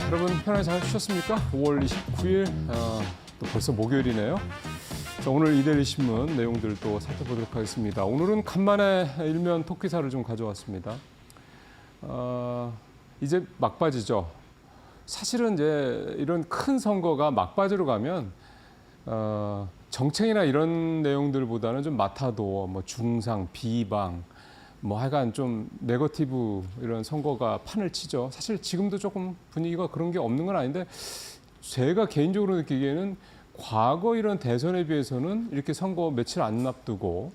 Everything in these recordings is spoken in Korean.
여러분 편하게 잘 쉬셨습니까? 5월 29일 또 벌써 목요일이네요. 자, 오늘 이데일리 신문 내용들 또 살펴보도록 하겠습니다. 오늘은 간만에 일면 토끼사를 좀 가져왔습니다. 이제 막바지죠. 사실은 이제 이런 큰 선거가 막바지로 가면 정책이나 이런 내용들보다는 좀 마타도 뭐 중상, 비방 뭐 하여간 좀 네거티브 이런 선거가 판을 치죠. 사실 지금도 조금 분위기가 그런 게 없는 건 아닌데 제가 개인적으로 느끼기에는 과거 이런 대선에 비해서는 이렇게 선거 며칠 안 앞두고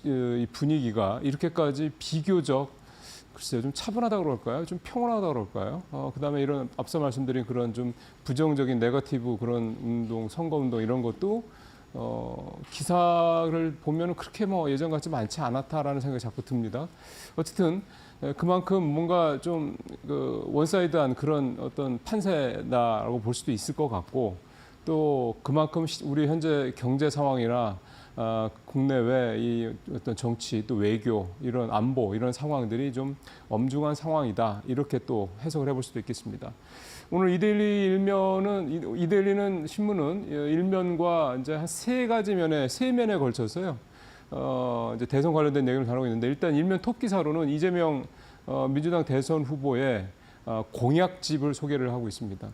이 분위기가 이렇게까지 비교적 글쎄요 좀 차분하다 그럴까요? 좀 평온하다 그럴까요? 그다음에 이런 앞서 말씀드린 그런 좀 부정적인 네거티브 그런 운동, 선거 운동 이런 것도 기사를 보면 그렇게 뭐 예전 같지 많지 않았다라는 생각이 자꾸 듭니다. 어쨌든 그만큼 뭔가 좀 원사이드한 그런 어떤 판세다라고 볼 수도 있을 것 같고 또 그만큼 우리 현재 경제 상황이나 국내외 이 어떤 정치 또 외교 이런 안보 이런 상황들이 좀 엄중한 상황이다 이렇게 또 해석을 해볼 수도 있겠습니다. 오늘 이데일리는 신문은 일면과 이제 한 세 면에 걸쳐서요. 이제 대선 관련된 내용을 다루고 있는데 일단 일면 톱 기사로는 이재명 민주당 대선 후보의 공약집을 소개를 하고 있습니다.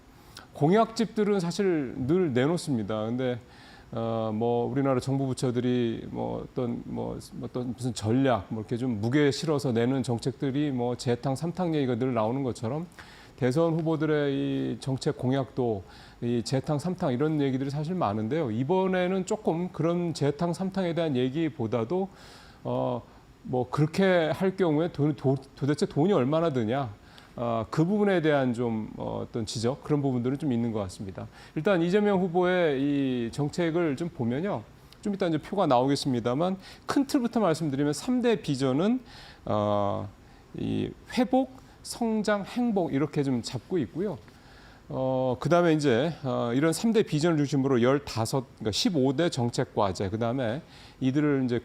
공약집들은 사실 늘 내놓습니다. 근데 뭐 우리나라 정부 부처들이 어떤 무슨 전략 뭐 이렇게 좀 무게 실어서 내는 정책들이 뭐 재탕 삼탕 얘기가 늘 나오는 것처럼 대선 후보들의 이 정책 공약도 이 재탕 삼탕 이런 얘기들이 사실 많은데요. 이번에는 조금 그런 재탕 삼탕에 대한 얘기보다도 뭐 그렇게 할 경우에 도대체 돈이 얼마나 드냐. 그 부분에 대한 좀 어떤 지적 그런 부분들은 좀 있는 것 같습니다. 일단 이재명 후보의 이 정책을 좀 보면요. 좀 이따 이제 표가 나오겠습니다만 큰 틀부터 말씀드리면 3대 비전은 이 회복, 성장, 행복 이렇게 좀 잡고 있고요. 그다음에 이제 이런 3대 비전을 중심으로 그러니까 15대 정책 과제 그다음에 이들을 이제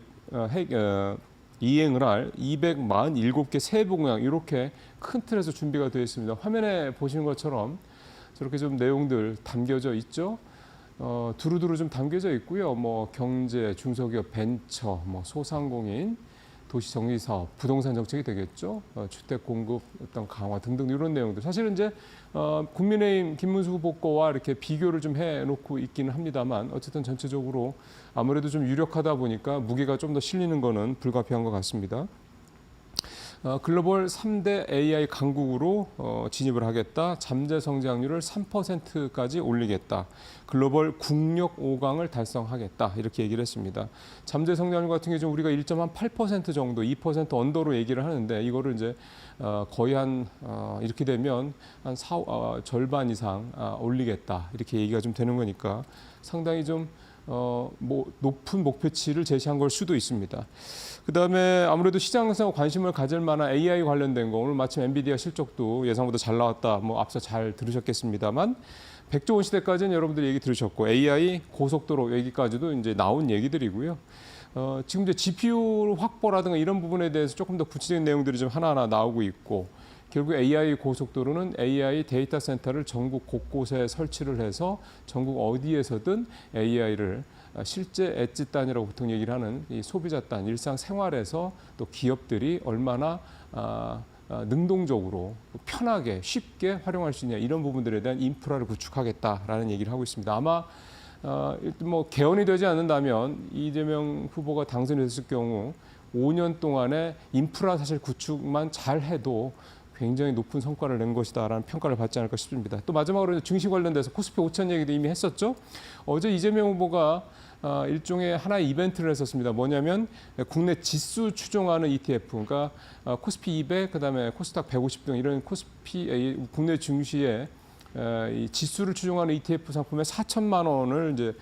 이행을 할 247개 세부 공약 이렇게 큰 틀에서 준비가 되어 있습니다. 화면에 보시는 것처럼 저렇게 좀 내용들 담겨져 있죠. 두루두루 좀 담겨져 있고요. 뭐 경제, 중소기업, 벤처, 뭐 소상공인, 도시정리사업, 부동산 정책이 되겠죠. 주택 공급 어떤 강화 등등 이런 내용들. 사실은 이제 국민의힘 김문수 후보 거와 이렇게 비교를 좀 해놓고 있기는 합니다만 어쨌든 전체적으로 아무래도 좀 유력하다 보니까 무게가 좀 더 실리는 거는 불가피한 것 같습니다. 글로벌 3대 AI 강국으로 진입을 하겠다. 잠재 성장률을 3%까지 올리겠다. 글로벌 국력 5강을 달성하겠다. 이렇게 얘기를 했습니다. 잠재 성장률 같은 경우 우리가 1.8% 정도, 2% 언더로 얘기를 하는데 이거를 이제 거의 이렇게 되면 한 절반 이상 올리겠다. 이렇게 얘기가 좀 되는 거니까 상당히 좀 뭐 높은 목표치를 제시한 걸 수도 있습니다. 그다음에 아무래도 시장에서 관심을 가질 만한 AI 관련된 거 오늘 마침 엔비디아 실적도 예상보다 잘 나왔다. 뭐 앞서 잘 들으셨겠습니다만 100조 원 시대까지는 여러분들이 얘기 들으셨고 AI 고속도로 얘기까지도 이제 나온 얘기들이고요. 지금 이제 GPU 확보라든가 이런 부분에 대해서 조금 더 구체적인 내용들이 좀 하나하나 나오고 있고 결국 AI 고속도로는 AI 데이터 센터를 전국 곳곳에 설치를 해서 전국 어디에서든 AI를 실제 엣지 단이라고 보통 얘기를 하는 이 소비자 단, 일상생활에서 또 기업들이 얼마나 능동적으로 편하게 쉽게 활용할 수 있냐 이런 부분들에 대한 인프라를 구축하겠다라는 얘기를 하고 있습니다. 아마 일단 뭐 개헌이 되지 않는다면 이재명 후보가 당선이 됐을 경우 5년 동안에 인프라 사실 구축만 잘 해도 굉장히 높은 성과를 낸 것이다라는 평가를 받지 않을까 싶습니다. 또 마지막으로 증시 관련돼서 코스피 5천 얘기도 이미 했었죠. 어제 이재명 후보가 일종의 하나의 이벤트를 했었습니다. 뭐냐면 국내 지수 추종하는 ETF, 그러니까 코스피 200, 그다음에 코스닥 150 등 이런 국내 증시의 이 지수를 추종하는 ETF 상품에 4천만 원을 이제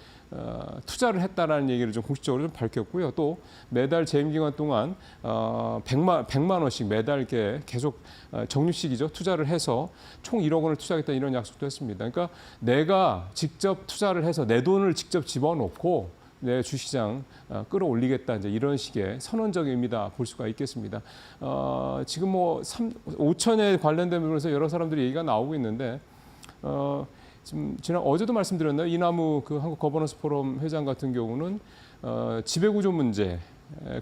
투자를 했다라는 얘기를 좀 공식적으로 좀 밝혔고요. 또 매달 재임 기간 동안 100만 원씩 매달 이렇게 계속 적립식이죠. 투자를 해서 총 1억 원을 투자하겠다 이런 약속도 했습니다. 그러니까 내가 직접 투자를 해서 내 돈을 직접 집어넣고 내 주시장 끌어올리겠다 이제 이런 식의 선언적 의미다 볼 수가 있겠습니다. 지금 뭐 5천에 관련된 부분에서 여러 사람들이 얘기가 나오고 있는데 지금 어제도 말씀드렸나요? 이남우 그 한국 거버넌스 포럼 회장 같은 경우는 지배구조 문제,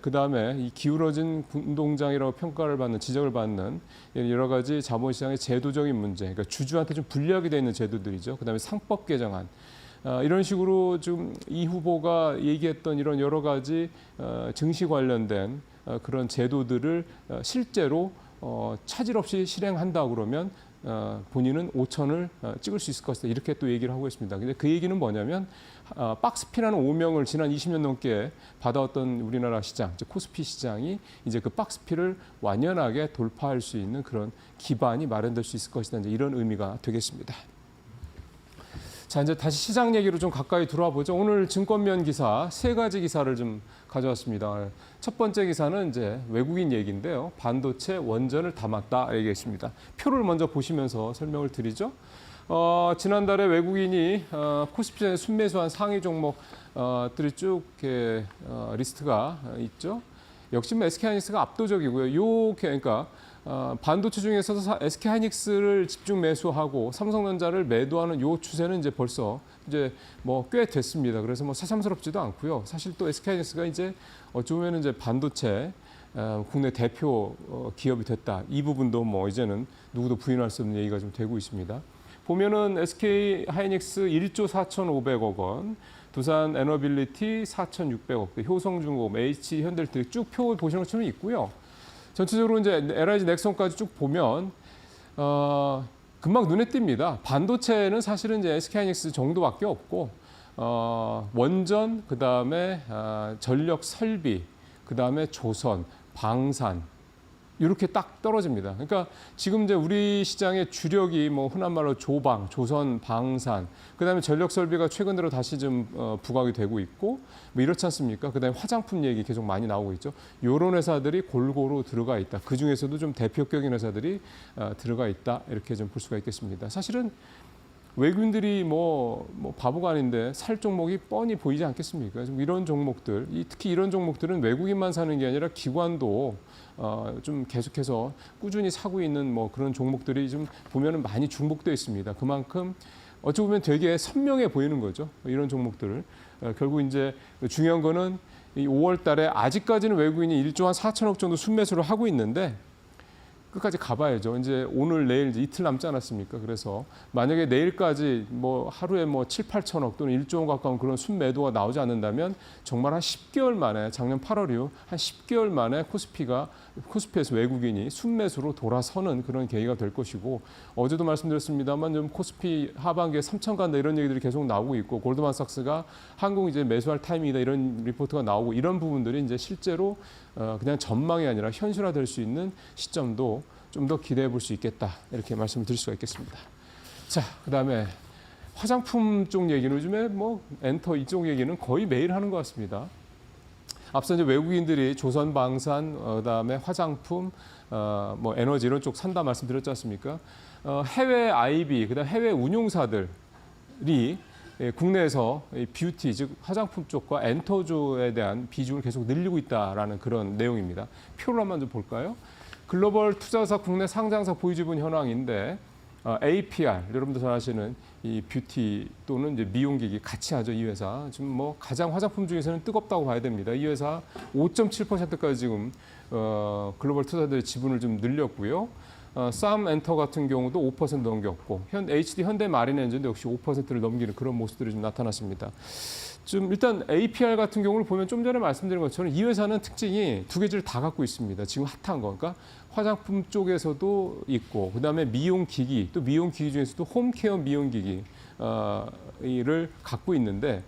그 다음에 이 기울어진 운동장이라고 평가를 받는, 지적을 받는 여러 가지 자본시장의 제도적인 문제, 그러니까 주주한테 좀 불리하게 되어 있는 제도들이죠. 그 다음에 상법 개정안. 이런 식으로 지금 이 후보가 얘기했던 이런 여러 가지 증시 관련된 그런 제도들을 실제로 차질 없이 실행한다 그러면 본인은 5천을 찍을 수 있을 것이다. 이렇게 또 얘기를 하고 있습니다. 근데 그 얘기는 뭐냐면 박스피라는 오명을 지난 20년 넘게 받아왔던 우리나라 시장, 즉 코스피 시장이 이제 그 박스피를 완연하게 돌파할 수 있는 그런 기반이 마련될 수 있을 것이다. 이제 이런 의미가 되겠습니다. 자, 이제 다시 시장 얘기로 좀 가까이 들어와 보죠. 오늘 증권면 기사 세 가지 기사를 좀 가져왔습니다. 첫 번째 기사는 이제 외국인 얘기인데요. 반도체 원전을 담았다 얘기했습니다. 표를 먼저 보시면서 설명을 드리죠. 지난달에 외국인이 코스피에 순매수한 상위 종목들이 쭉 이렇게 리스트가 있죠. 역시 SK하이닉스가 압도적이고요. 그러니까 반도체 중에서도 SK하이닉스를 집중 매수하고 삼성전자를 매도하는 요 추세는 이제 벌써 이제 뭐 꽤 됐습니다. 그래서 뭐 새삼스럽지도 않고요. 사실 또 SK하이닉스가 이제 어쩌면 이제 반도체 국내 대표 기업이 됐다. 이 부분도 뭐 이제는 누구도 부인할 수 없는 얘기가 좀 되고 있습니다. 보면은 SK하이닉스 1조 4,500억 원, 두산 에너빌리티 4,600억 대, 효성중공업, H현대일텍 쭉 표 보시는 것처럼 있고요. 전체적으로 이제 LIG 넥슨까지 쭉 보면 금방 눈에 띕니다. 반도체는 사실은 이제 SK하이닉스 정도밖에 없고 원전, 그 다음에 전력 설비, 그 다음에 조선, 방산 이렇게 딱 떨어집니다. 그러니까 지금 이제 우리 시장의 주력이 뭐 흔한 말로 조선, 방산, 그다음에 전력 설비가 최근 들어 다시 좀 부각이 되고 있고 뭐 이렇지 않습니까? 그다음에 화장품 얘기 계속 많이 나오고 있죠. 이런 회사들이 골고루 들어가 있다. 그 중에서도 좀 대표격인 회사들이 들어가 있다. 이렇게 좀 볼 수가 있겠습니다. 사실은 외국인들이 뭐 바보가 아닌데 살 종목이 뻔히 보이지 않겠습니까? 이런 종목들, 특히 이런 종목들은 외국인만 사는 게 아니라 기관도 좀 계속해서 꾸준히 사고 있는 뭐 그런 종목들이 좀 보면은 많이 중복되어 있습니다. 그만큼 어찌 보면 되게 선명해 보이는 거죠. 이런 종목들을. 결국 이제 중요한 거는 이 5월 달에 아직까지는 외국인이 1조 한 4천억 정도 순매수를 하고 있는데 끝까지 가봐야죠. 이제 오늘 내일 이틀 남지 않았습니까? 그래서 만약에 내일까지 뭐 하루에 뭐 7, 8천억 또는 1조 원 가까운 그런 순매도가 나오지 않는다면 정말 한 10개월 만에 작년 8월 이후 한 10개월 만에 코스피에서 외국인이 순매수로 돌아서는 그런 계기가 될 것이고 어제도 말씀드렸습니다만 좀 코스피 하반기에 3천 간다 이런 얘기들이 계속 나오고 있고 골드만삭스가 한국 이제 매수할 타이밍이다 이런 리포트가 나오고 이런 부분들이 이제 실제로 그냥 전망이 아니라 현실화될 수 있는 시점도 좀 더 기대해 볼 수 있겠다 이렇게 말씀을 드릴 수가 있겠습니다. 자, 그다음에 화장품 쪽 얘기는 요즘에 뭐 엔터 이쪽 얘기는 거의 매일 하는 것 같습니다. 앞서 이제 외국인들이 조선 방산, 그다음에 화장품, 뭐 에너지 이런 쪽 산다 말씀드렸지 않습니까? 해외 IB, 그다음 해외 운용사들이 국내에서 뷰티, 즉 화장품 쪽과 엔터주에 대한 비중을 계속 늘리고 있다라는 그런 내용입니다. 표를 한번 좀 볼까요? 글로벌 투자사 국내 상장사 보유지분 현황인데 APR, 여러분들 잘 아시는 이 뷰티 또는 이제 미용기기 같이 하죠, 이 회사. 지금 뭐 가장 화장품 중에서는 뜨겁다고 봐야 됩니다. 이 회사 5.7%까지 지금 글로벌 투자들의 지분을 좀 늘렸고요. 쌈엔터 같은 경우도 5% 넘겼고 HD 현대마린엔진도 역시 5%를 넘기는 그런 모습들이 좀 나타났습니다. 좀 일단 APR 같은 경우를 보면 좀 전에 말씀드린 것처럼 이 회사는 특징이 두 개를 다 갖고 있습니다. 지금 핫한 거, 그러니까 화장품 쪽에서도 있고 그다음에 미용기기, 또 미용기기 중에서도 홈케어 미용기기를 갖고 있는데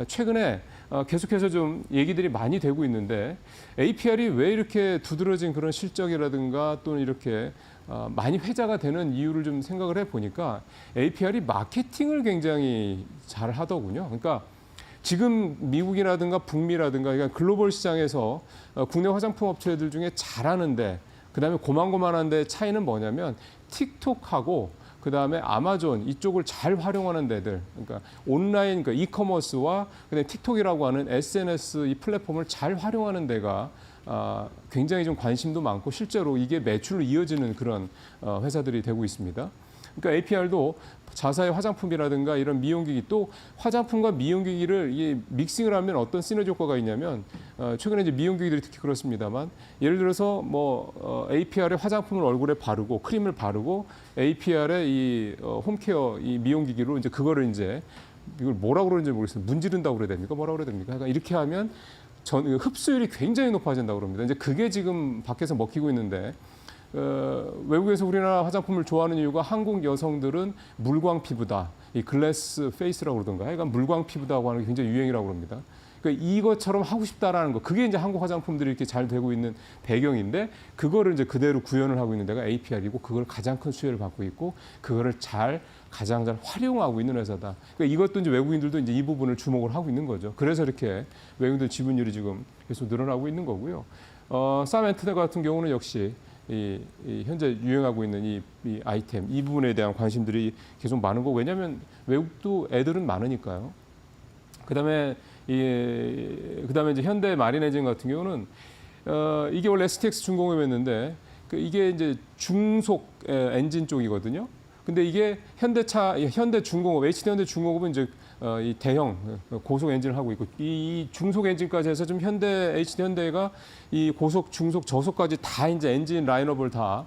최근에 계속해서 좀 얘기들이 많이 되고 있는데 APR이 왜 이렇게 두드러진 그런 실적이라든가 또는 이렇게 많이 회자가 되는 이유를 좀 생각을 해보니까 APR이 마케팅을 굉장히 잘 하더군요. 그러니까 지금 미국이라든가 북미라든가 그러니까 글로벌 시장에서 국내 화장품 업체들 중에 잘하는데 그다음에 고만고만한데 차이는 뭐냐면 틱톡하고 그다음에 아마존 이쪽을 잘 활용하는 데들, 그러니까 온라인 그러니까 이커머스와 그다음에 틱톡이라고 하는 SNS 이 플랫폼을 잘 활용하는 데가 굉장히 좀 관심도 많고 실제로 이게 매출로 이어지는 그런 회사들이 되고 있습니다. 그러니까 APR도 자사의 화장품이라든가 이런 미용기기 또 화장품과 미용기기를 이 믹싱을 하면 어떤 시너지 효과가 있냐면 최근에 이제 미용기기들이 특히 그렇습니다만 예를 들어서 뭐 APR의 화장품을 얼굴에 바르고 크림을 바르고 APR의 이 홈케어 이 미용기기로 이제 그거를 이제 이걸 뭐라고 그러는지 모르겠어요. 문지른다고 그래야 됩니까? 뭐라고 그래야 됩니까? 그러니까 이렇게 하면 흡수율이 굉장히 높아진다고 그럽니다. 이제 그게 지금 밖에서 먹히고 있는데 외국에서 우리나라 화장품을 좋아하는 이유가 한국 여성들은 물광 피부다. 이 글래스 페이스라고 그러던가. 그러니까 물광 피부다고 하는 게 굉장히 유행이라고 그럽니다. 그러니까 이것처럼 하고 싶다라는 거. 그게 이제 한국 화장품들이 이렇게 잘 되고 있는 배경인데 그거를 이제 그대로 구현을 하고 있는 데가 APR이고 그걸 가장 큰 수혜를 받고 있고 그거를 가장 잘 활용하고 있는 회사다. 그러니까 이것도 이제 외국인들도 이제 이 부분을 주목을 하고 있는 거죠. 그래서 이렇게 외국인들 지분율이 지금 계속 늘어나고 있는 거고요. 사멘트 같은 경우는 역시 이 현재 유행하고 있는 이 아이템 이 부분에 대한 관심들이 계속 많은 거고 왜냐하면 외국도 애들은 많으니까요. 그다음에 이제 현대 마린 엔진 같은 경우는 이게 원래 STX 중공업이었는데 이게 이제 중속 엔진 쪽이거든요. 근데 이게 현대중공업, HD현대중공업은 이제 이 대형 고속 엔진을 하고 있고 이 중속 엔진까지 해서 좀 HD현대가 이 고속, 중속, 저속까지 다 이제 엔진 라인업을 다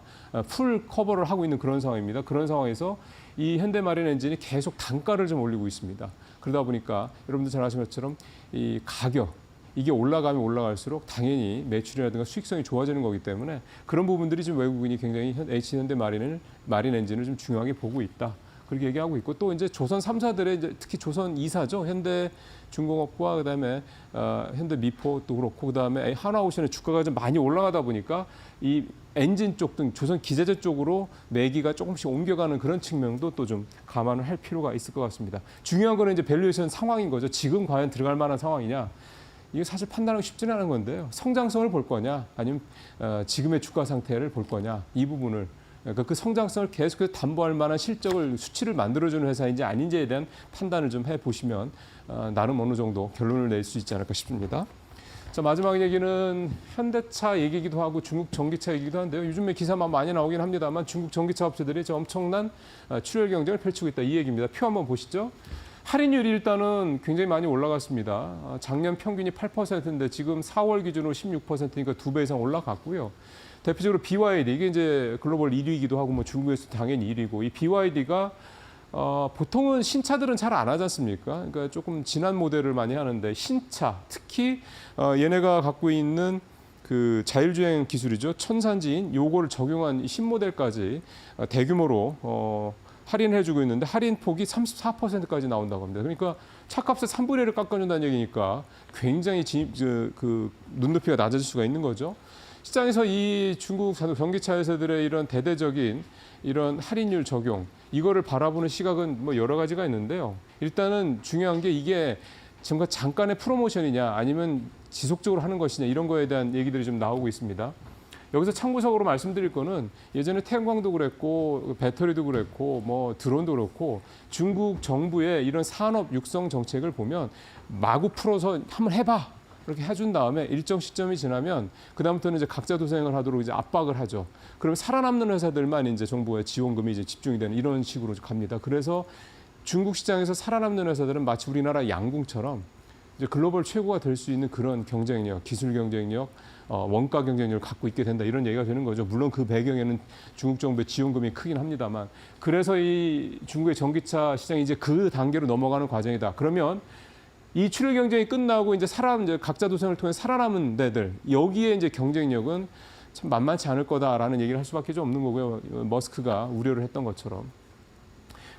풀 커버를 하고 있는 그런 상황입니다. 그런 상황에서 이 현대마린 엔진이 계속 단가를 좀 올리고 있습니다. 그러다 보니까 여러분들 잘 아시는 것처럼 이 가격 이게 올라가면 올라갈수록 당연히 매출이라든가 수익성이 좋아지는 거기 때문에 그런 부분들이 지금 외국인이 굉장히 HD현대 마린 엔진을 좀 중요하게 보고 있다. 그렇게 얘기하고 있고 또 이제 조선 3사들의 이제 특히 조선 2사죠. 현대중공업과 그다음에 현대미포 또 그렇고 그다음에 한화오션의 주가가 좀 많이 올라가다 보니까 이 엔진 쪽 등 조선 기재재 쪽으로 매기가 조금씩 옮겨가는 그런 측면도 또 좀 감안을 할 필요가 있을 것 같습니다. 중요한 거는 이제 밸류에이션 상황인 거죠. 지금 과연 들어갈 만한 상황이냐. 이게 사실 판단하기 쉽지는 않은 건데요. 성장성을 볼 거냐 아니면 지금의 주가 상태를 볼 거냐 이 부분을 그러니까 그 성장성을 계속해서 담보할 만한 실적을 수치를 만들어주는 회사인지 아닌지에 대한 판단을 좀 해보시면 나름 어느 정도 결론을 낼 수 있지 않을까 싶습니다. 자, 마지막 얘기는 현대차 얘기기도 하고 중국 전기차 얘기기도 한데요. 요즘에 기사만 많이 나오긴 합니다만 중국 전기차 업체들이 엄청난 출혈 경쟁을 펼치고 있다 이 얘기입니다. 표 한번 보시죠. 할인율이 일단은 굉장히 많이 올라갔습니다. 작년 평균이 8%인데 지금 4월 기준으로 16%니까 2배 이상 올라갔고요. 대표적으로 BYD 이게 이제 글로벌 1위이기도 하고 뭐 중국에서 당연히 1위고 이 BYD가 보통은 신차들은 잘 안 하지 않습니까? 그러니까 조금 진한 모델을 많이 하는데 신차 특히 얘네가 갖고 있는 그 자율주행 기술이죠. 천산지인 요거를 적용한 신모델까지 대규모로 할인해주고 있는데 할인 폭이 34%까지 나온다고 합니다. 그러니까 차값의 3분의 1을 깎아준다는 얘기니까 굉장히 그 눈높이가 낮아질 수가 있는 거죠. 시장에서 이 중국 전기차 회사들의 이런 대대적인 이런 할인율 적용 이거를 바라보는 시각은 뭐 여러 가지가 있는데요. 일단은 중요한 게 이게 잠깐의 프로모션이냐 아니면 지속적으로 하는 것이냐 이런 거에 대한 얘기들이 좀 나오고 있습니다. 여기서 참고적으로 말씀드릴 거는 예전에 태양광도 그랬고 배터리도 그랬고 뭐 드론도 그렇고 중국 정부의 이런 산업 육성 정책을 보면 마구 풀어서 한번 해봐. 그렇게 해준 다음에 일정 시점이 지나면 그다음부터는 이제 각자 도생을 하도록 이제 압박을 하죠. 그러면 살아남는 회사들만 이제 정부의 지원금이 이제 집중이 되는 이런 식으로 갑니다. 그래서 중국 시장에서 살아남는 회사들은 마치 우리나라 양궁처럼 이제 글로벌 최고가 될 수 있는 그런 경쟁력, 기술 경쟁력, 원가 경쟁력을 갖고 있게 된다 이런 얘기가 되는 거죠. 물론 그 배경에는 중국 정부의 지원금이 크긴 합니다만 그래서 이 중국의 전기차 시장이 이제 그 단계로 넘어가는 과정이다. 그러면 이 출혈 경쟁이 끝나고 이제 각자 도생을 통해 살아남은 데들 여기에 이제 경쟁력은 참 만만치 않을 거다라는 얘기를 할 수밖에 좀 없는 거고요. 머스크가 우려를 했던 것처럼.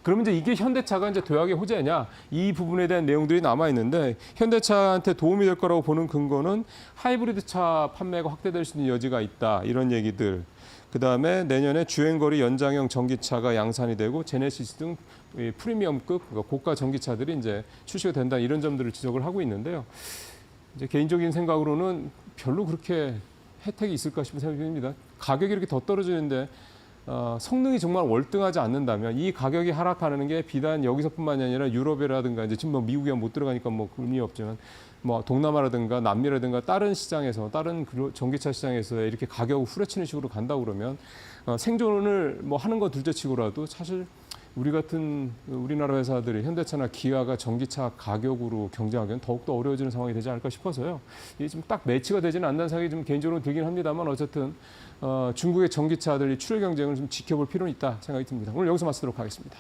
그러면 이제 이게 현대차가 이제 도약의 호재냐 이 부분에 대한 내용들이 남아 있는데 현대차한테 도움이 될 거라고 보는 근거는 하이브리드 차 판매가 확대될 수 있는 여지가 있다 이런 얘기들. 그다음에 내년에 주행거리 연장형 전기차가 양산이 되고 제네시스 등 프리미엄급 고가 전기차들이 이제 출시가 된다 이런 점들을 지적을 하고 있는데요. 이제 개인적인 생각으로는 별로 그렇게 혜택이 있을까 싶은 생각이 듭니다. 가격이 이렇게 더 떨어지는데 성능이 정말 월등하지 않는다면 이 가격이 하락하는 게 비단 여기서뿐만이 아니라 유럽이라든가 이제 지금 뭐 미국에 못 들어가니까 뭐 의미 없지만 뭐 동남아라든가 남미라든가 다른 시장에서 다른 전기차 시장에서 이렇게 가격을 후려치는 식으로 간다 그러면 생존을 뭐 하는 건 둘째치고라도 사실 우리 같은 우리나라 회사들이 현대차나 기아가 전기차 가격으로 경쟁하기는 더욱더 어려워지는 상황이 되지 않을까 싶어서요. 이게 좀 딱 매치가 되지는 않는 생각이 좀 개인적으로 들긴 합니다만 어쨌든 중국의 전기차들이 출혈 경쟁을 좀 지켜볼 필요는 있다 생각이 듭니다. 오늘 여기서 마치도록 하겠습니다.